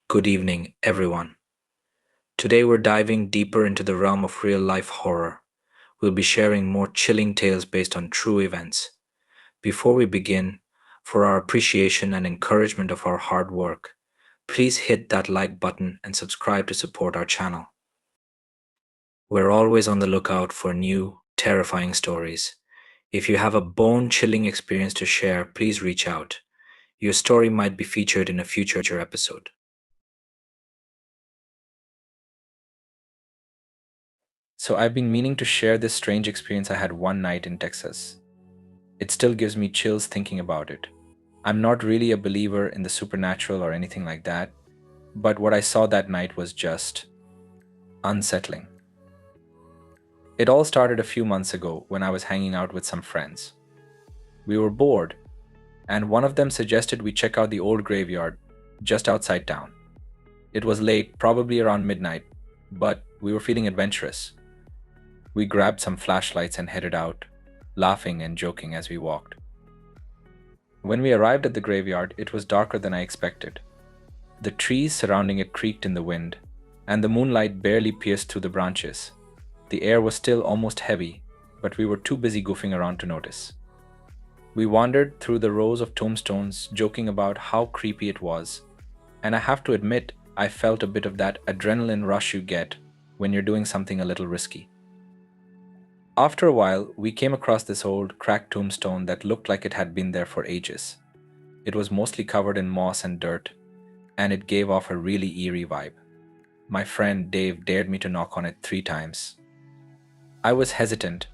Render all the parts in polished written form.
Good evening, everyone. Today we're diving deeper into the realm of real life horror. We'll be sharing more chilling tales based on true events. Before we begin, for our appreciation and encouragement of our hard work, please hit that like button and subscribe to support our channel. We're always on the lookout for new, terrifying stories. If you have a bone chilling experience to share, please reach out. Your story might be featured in a future episode. So, I've been meaning to share this strange experience I had one night in Texas. It still gives me chills thinking about it. I'm not really a believer in the supernatural or anything like that, but what I saw that night was just unsettling. It all started a few months ago when I was hanging out with some friends. We were bored, and one of them suggested we check out the old graveyard just outside town. It was late, probably around midnight, but we were feeling adventurous. We grabbed some flashlights and headed out, laughing and joking as we walked. When we arrived at the graveyard, it was darker than I expected. The trees surrounding it creaked in the wind, and the moonlight barely pierced through the branches. The air was still almost heavy, but we were too busy goofing around to notice. We wandered through the rows of tombstones, joking about how creepy it was, and I have to admit, I felt a bit of that adrenaline rush you get when you're doing something a little risky. After a while, we came across this old, cracked tombstone that looked like it had been there for ages. It was mostly covered in moss and dirt, and it gave off a really eerie vibe. My friend Dave dared me to knock on it 3 times. I was hesitant,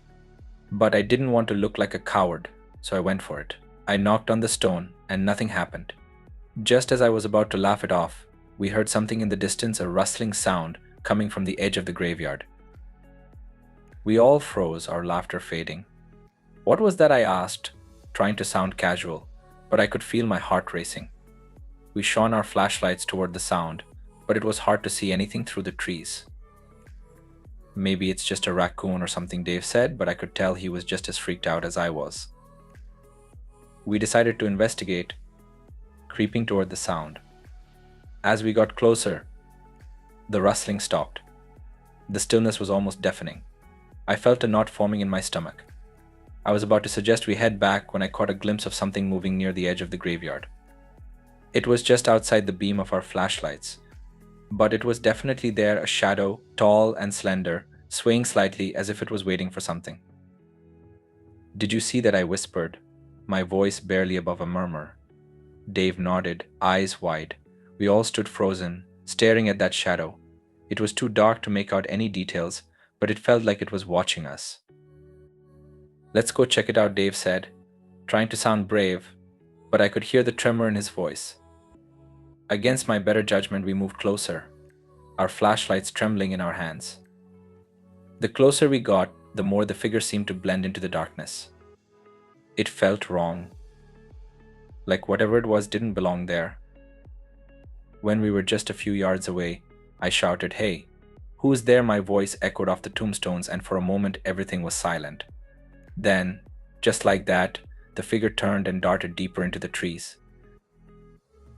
but I didn't want to look like a coward, so I went for it. I knocked on the stone, and nothing happened. Just as I was about to laugh it off, we heard something in the distance, a rustling sound coming from the edge of the graveyard. We all froze, our laughter fading. What was that? I asked, trying to sound casual, but I could feel my heart racing. We shone our flashlights toward the sound, but it was hard to see anything through the trees. Maybe it's just a raccoon or something, Dave said, but I could tell he was just as freaked out as I was. We decided to investigate, creeping toward the sound. As we got closer, the rustling stopped. The stillness was almost deafening. I felt a knot forming in my stomach. I was about to suggest we head back when I caught a glimpse of something moving near the edge of the graveyard. It was just outside the beam of our flashlights, but it was definitely there, a shadow, tall and slender, swaying slightly as if it was waiting for something. "Did you see that?" I whispered, my voice barely above a murmur. Dave nodded, eyes wide. We all stood frozen, staring at that shadow. It was too dark to make out any details, but it felt like it was watching us. "Let's go check it out," Dave said, trying to sound brave, but I could hear the tremor in his voice. Against my better judgment, we moved closer, our flashlights trembling in our hands. The closer we got, the more the figure seemed to blend into the darkness. It felt wrong, like whatever it was didn't belong there. When we were just a few yards away, I shouted, "Hey, who's there?" My voice echoed off the tombstones, and for a moment everything was silent. Then, just like that, the figure turned and darted deeper into the trees.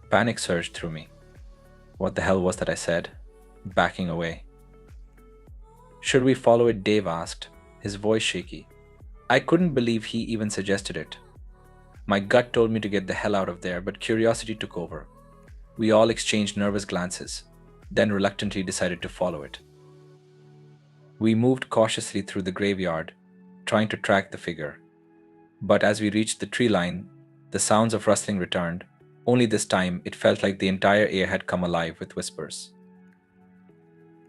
Panic surged through me. What the hell was that? I said, backing away. "Should we follow it?" Dave asked, his voice shaky. I couldn't believe he even suggested it. My gut told me to get the hell out of there, but curiosity took over. We all exchanged nervous glances, then reluctantly decided to follow it. We moved cautiously through the graveyard, trying to track the figure. But as we reached the tree line, the sounds of rustling returned. Only this time, it felt like the entire air had come alive with whispers.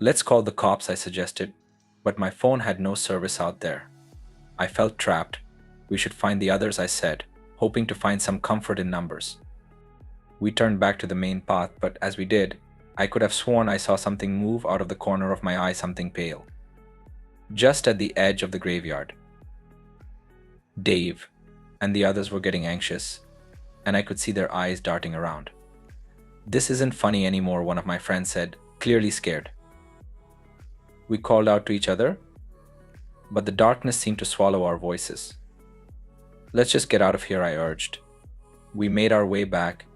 "Let's call the cops," I suggested, but my phone had no service out there. I felt trapped. "We should find the others," I said, hoping to find some comfort in numbers. We turned back to the main path, but as we did, I could have sworn I saw something move out of the corner of my eye, something pale. Just at the edge of the graveyard. Dave and the others were getting anxious, and I could see their eyes darting around. "This isn't funny anymore," one of my friends said, clearly scared. We called out to each other, but the darkness seemed to swallow our voices. "Let's just get out of here," I urged. We made our way back,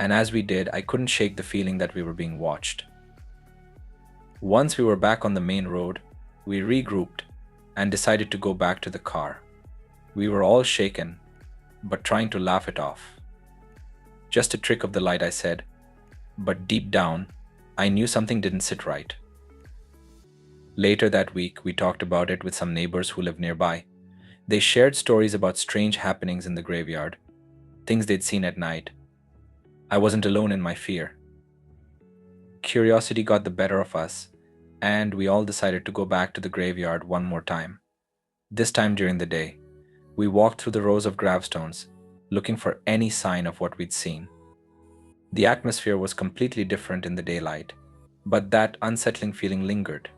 And as we did, I couldn't shake the feeling that we were being watched. Once we were back on the main road, we regrouped and decided to go back to the car. We were all shaken, but trying to laugh it off. Just a trick of the light, I said, but deep down, I knew something didn't sit right. Later that week, we talked about it with some neighbors who lived nearby. They shared stories about strange happenings in the graveyard, things they'd seen at night. I wasn't alone in my fear. Curiosity got the better of us, and we all decided to go back to the graveyard one more time. This time during the day, we walked through the rows of gravestones, looking for any sign of what we'd seen. The atmosphere was completely different in the daylight, but that unsettling feeling lingered.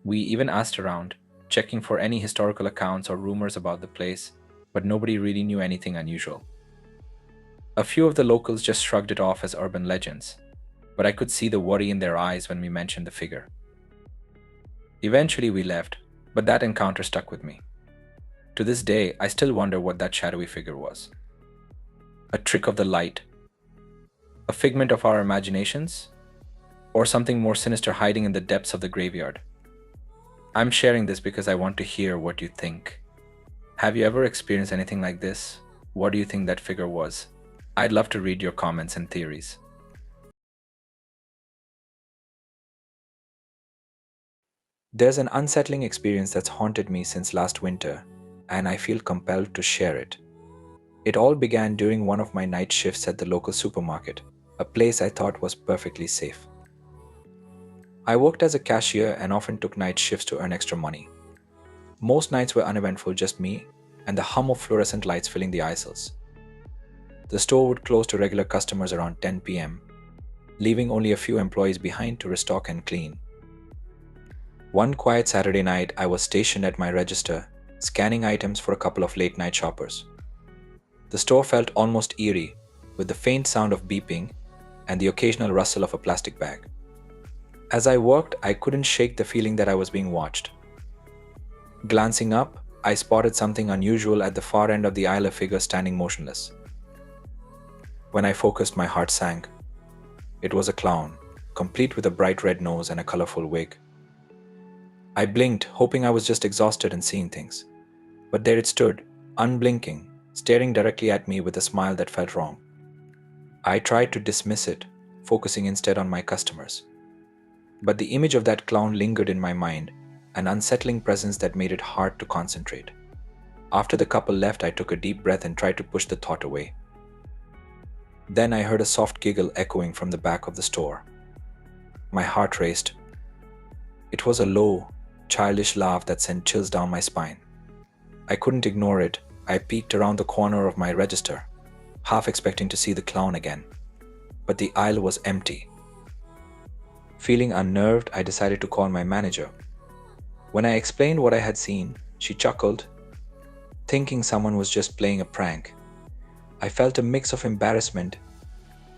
We even asked around, checking for any historical accounts or rumors about the place, but nobody really knew anything unusual. A few of the locals just shrugged it off as urban legends, but I could see the worry in their eyes when we mentioned the figure. Eventually we left, but that encounter stuck with me. To this day, I still wonder what that shadowy figure was. A trick of the light? A figment of our imaginations? Or something more sinister hiding in the depths of the graveyard? I'm sharing this because I want to hear what you think. Have you ever experienced anything like this? What do you think that figure was? I'd love to read your comments and theories. There's an unsettling experience that's haunted me since last winter, and I feel compelled to share it. It all began during one of my night shifts at the local supermarket, a place I thought was perfectly safe. I worked as a cashier and often took night shifts to earn extra money. Most nights were uneventful, just me and the hum of fluorescent lights filling the aisles. The store would close to regular customers around 10 p.m., leaving only a few employees behind to restock and clean. One quiet Saturday night, I was stationed at my register, scanning items for a couple of late-night shoppers. The store felt almost eerie, with the faint sound of beeping and the occasional rustle of a plastic bag. As I worked, I couldn't shake the feeling that I was being watched. Glancing up, I spotted something unusual at the far end of the aisle, a figure standing motionless. When I focused, my heart sank. It was a clown, complete with a bright red nose and a colorful wig. I blinked, hoping I was just exhausted and seeing things. But there it stood, unblinking, staring directly at me with a smile that felt wrong. I tried to dismiss it, focusing instead on my customers. But the image of that clown lingered in my mind, an unsettling presence that made it hard to concentrate. After the couple left, I took a deep breath and tried to push the thought away. Then I heard a soft giggle echoing from the back of the store. My heart raced. It was a low, childish laugh that sent chills down my spine. I couldn't ignore it. I peeked around the corner of my register, half expecting to see the clown again. But the aisle was empty. Feeling unnerved, I decided to call my manager. When I explained what I had seen, she chuckled, thinking someone was just playing a prank. I felt a mix of embarrassment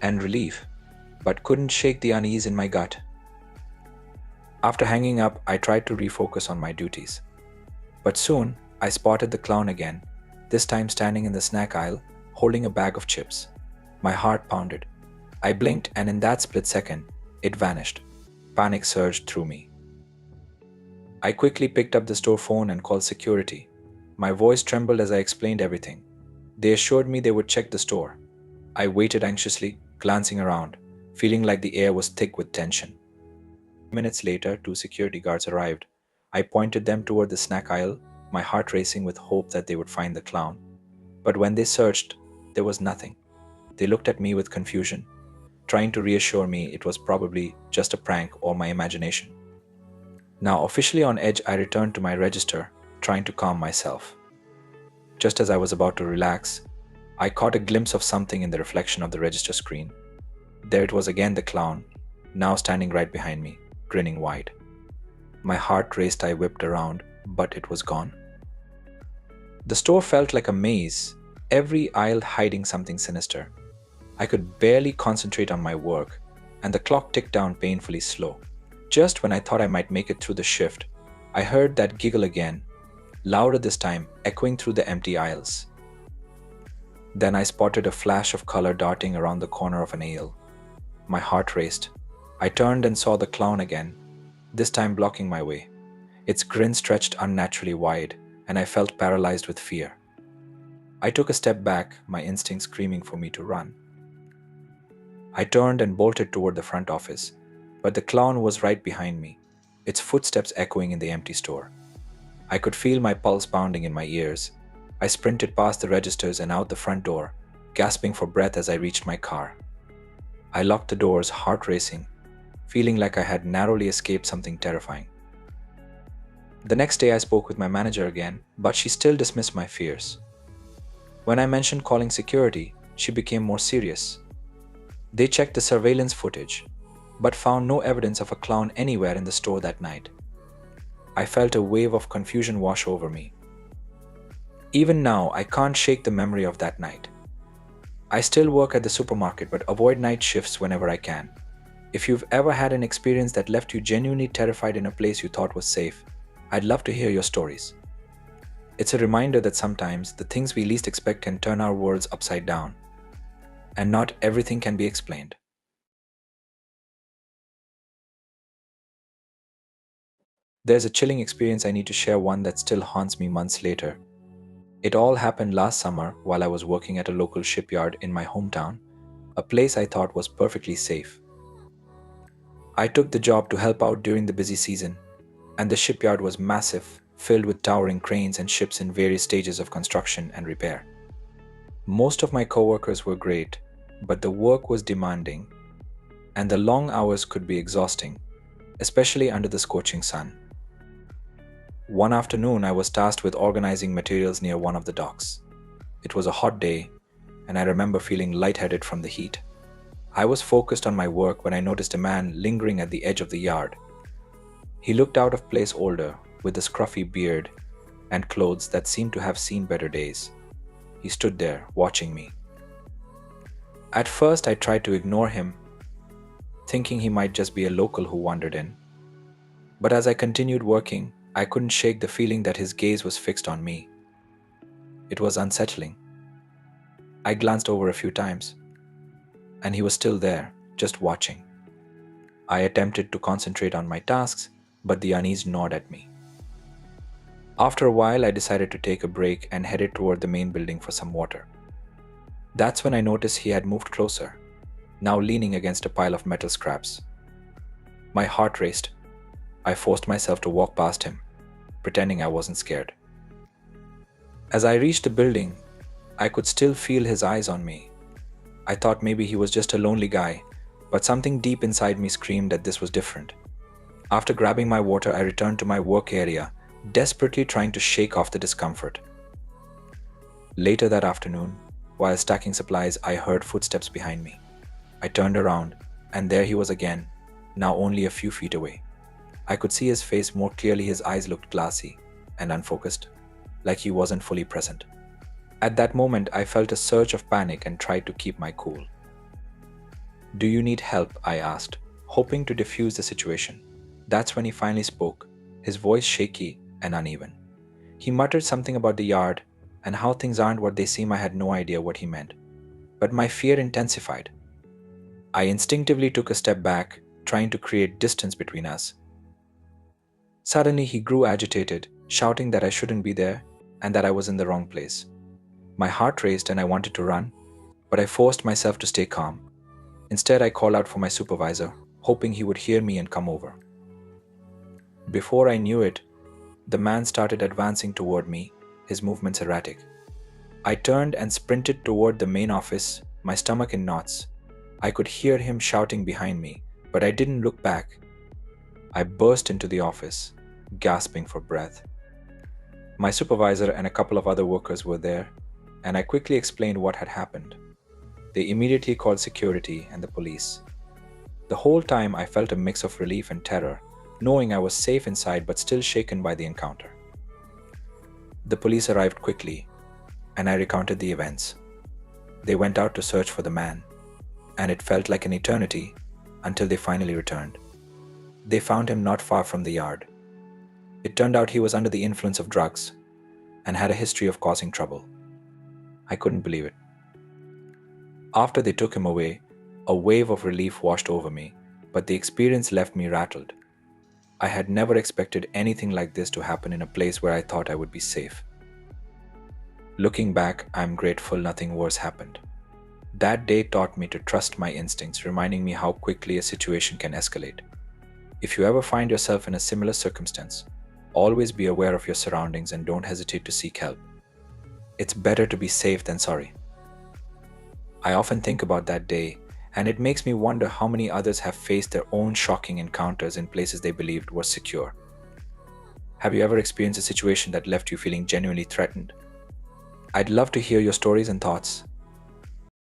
and relief, but couldn't shake the unease in my gut. After hanging up, I tried to refocus on my duties. But soon, I spotted the clown again, this time standing in the snack aisle, holding a bag of chips. My heart pounded. I blinked, and in that split second, it vanished. Panic surged through me. I quickly picked up the store phone and called security. My voice trembled as I explained everything. They assured me they would check the store. I waited anxiously, glancing around, feeling like the air was thick with tension. Minutes later, two security guards arrived. I pointed them toward the snack aisle, my heart racing with hope that they would find the clown. But when they searched, there was nothing. They looked at me with confusion, trying to reassure me it was probably just a prank or my imagination. Now officially on edge, I returned to my register, trying to calm myself. Just as I was about to relax, I caught a glimpse of something in the reflection of the register screen. There it was again, the clown, now standing right behind me, grinning wide. My heart raced. I whipped around, but it was gone. The store felt like a maze, every aisle hiding something sinister. I could barely concentrate on my work, and the clock ticked down painfully slow. Just when I thought I might make it through the shift, I heard that giggle again, louder this time, echoing through the empty aisles. Then I spotted a flash of color darting around the corner of an aisle. My heart raced. I turned and saw the clown again, this time blocking my way. Its grin stretched unnaturally wide, and I felt paralyzed with fear. I took a step back, my instincts screaming for me to run. I turned and bolted toward the front office, but the clown was right behind me, its footsteps echoing in the empty store. I could feel my pulse pounding in my ears. I sprinted past the registers and out the front door, gasping for breath as I reached my car. I locked the doors, heart racing, feeling like I had narrowly escaped something terrifying. The next day I spoke with my manager again, but she still dismissed my fears. When I mentioned calling security, she became more serious. They checked the surveillance footage, but found no evidence of a clown anywhere in the store that night. I felt a wave of confusion wash over me. Even now, I can't shake the memory of that night. I still work at the supermarket but avoid night shifts whenever I can. If you've ever had an experience that left you genuinely terrified in a place you thought was safe, I'd love to hear your stories. It's a reminder that sometimes the things we least expect can turn our worlds upside down, and not everything can be explained. There's a chilling experience I need to share, one that still haunts me months later. It all happened last summer while I was working at a local shipyard in my hometown, a place I thought was perfectly safe. I took the job to help out during the busy season, and the shipyard was massive, filled with towering cranes and ships in various stages of construction and repair. Most of my coworkers were great, but the work was demanding, and the long hours could be exhausting, especially under the scorching sun. One afternoon, I was tasked with organizing materials near one of the docks. It was a hot day, and I remember feeling lightheaded from the heat. I was focused on my work when I noticed a man lingering at the edge of the yard. He looked out of place, older, with a scruffy beard and clothes that seemed to have seen better days. He stood there, watching me. At first, I tried to ignore him, thinking he might just be a local who wandered in. But as I continued working, I couldn't shake the feeling that his gaze was fixed on me. It was unsettling. I glanced over a few times, and he was still there, just watching. I attempted to concentrate on my tasks, but the unease gnawed at me. After a while, I decided to take a break and headed toward the main building for some water. That's when I noticed he had moved closer, now leaning against a pile of metal scraps. My heart raced. I forced myself to walk past him, pretending I wasn't scared. As I reached the building, I could still feel his eyes on me. I thought maybe he was just a lonely guy, but something deep inside me screamed that this was different. After grabbing my water, I returned to my work area, desperately trying to shake off the discomfort. Later that afternoon, while stacking supplies, I heard footsteps behind me. I turned around, and there he was again, now only a few feet away. I could see his face more clearly. His eyes looked glassy and unfocused, like he wasn't fully present. At that moment, I felt a surge of panic and tried to keep my cool. "Do you need help?" I asked, hoping to defuse the situation. That's when he finally spoke, his voice shaky and uneven. He muttered something about the yard and how things aren't what they seem. I had no idea what he meant, but my fear intensified. I instinctively took a step back, trying to create distance between us. Suddenly, he grew agitated, shouting that I shouldn't be there and that I was in the wrong place. My heart raced and I wanted to run, but I forced myself to stay calm. Instead, I called out for my supervisor, hoping he would hear me and come over. Before I knew it, the man started advancing toward me, his movements erratic. I turned and sprinted toward the main office, my stomach in knots. I could hear him shouting behind me, but I didn't look back. I burst into the office, gasping for breath. My supervisor and a couple of other workers were there, and I quickly explained what had happened. They immediately called security and the police. The whole time I felt a mix of relief and terror, knowing I was safe inside but still shaken by the encounter. The police arrived quickly, and I recounted the events. They went out to search for the man, and it felt like an eternity until they finally returned. They found him not far from the yard. It turned out he was under the influence of drugs and had a history of causing trouble. I couldn't believe it. After they took him away, a wave of relief washed over me, but the experience left me rattled. I had never expected anything like this to happen in a place where I thought I would be safe. Looking back, I'm grateful nothing worse happened. That day taught me to trust my instincts, reminding me how quickly a situation can escalate. If you ever find yourself in a similar circumstance, always be aware of your surroundings and don't hesitate to seek help. It's better to be safe than sorry. I often think about that day, and it makes me wonder how many others have faced their own shocking encounters in places they believed were secure. Have you ever experienced a situation that left you feeling genuinely threatened? I'd love to hear your stories and thoughts.